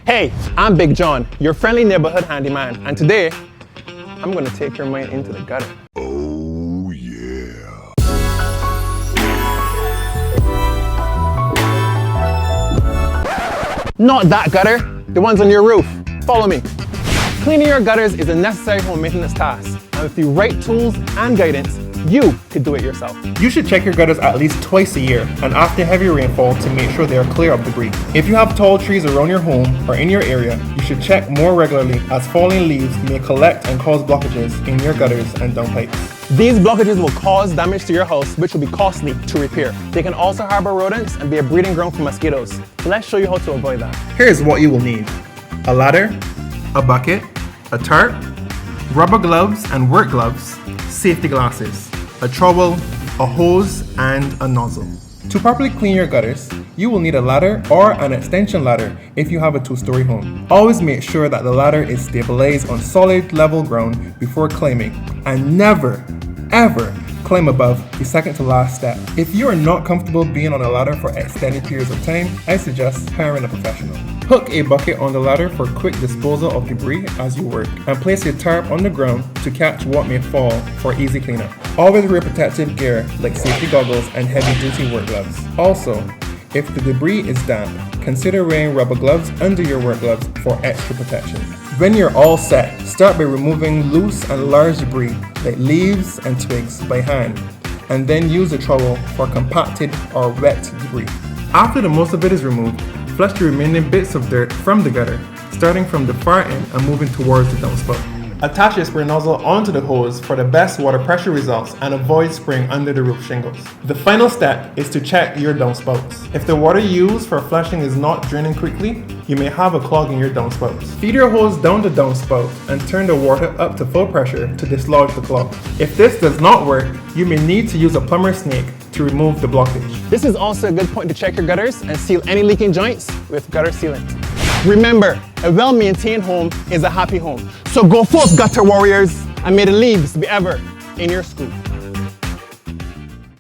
Hey, I'm Big John, your friendly neighborhood handyman, and today, I'm gonna take your mind into the gutter. Oh yeah. Not that gutter, the ones on your roof. Follow me. Cleaning your gutters is a necessary home maintenance task, and with the right tools and guidance, you could do it yourself. You should check your gutters at least twice a year and after heavy rainfall to make sure they are clear of debris. If you have tall trees around your home or in your area, you should check more regularly as falling leaves may collect and cause blockages in your gutters and downpipes. These blockages will cause damage to your house, which will be costly to repair. They can also harbor rodents and be a breeding ground for mosquitoes. So let's show you how to avoid that. Here's what you will need: a ladder, a bucket, a tarp, rubber gloves and work gloves, safety glasses, a trowel, a hose, and a nozzle. To properly clean your gutters, you will need a ladder or an extension ladder if you have a two-story home. Always make sure that the ladder is stabilized on solid level ground before climbing, and never, ever climb above the second to last step. If you are not comfortable being on a ladder for extended periods of time, I suggest hiring a professional. Hook a bucket on the ladder for quick disposal of debris as you work, and place your tarp on the ground to catch what may fall for easy cleanup. Always wear protective gear like safety goggles and heavy-duty work gloves. Also, if the debris is damp, consider wearing rubber gloves under your work gloves for extra protection. When you're all set, start by removing loose and large debris like leaves and twigs by hand, and then use a trowel for compacted or wet debris. After the most of it is removed, flush the remaining bits of dirt from the gutter, starting from the far end and moving towards the downspout. Attach a spray nozzle onto the hose for the best water pressure results and avoid spraying under the roof shingles. The final step is to check your downspouts. If the water used for flushing is not draining quickly, you may have a clog in your downspouts. Feed your hose down the downspout and turn the water up to full pressure to dislodge the clog. If this does not work, you may need to use a plumber's snake to remove the blockage. This is also a good point to check your gutters and seal any leaking joints with gutter sealant. Remember, a well-maintained home is a happy home. So go forth, gutter warriors, and may the leaves be ever in your school.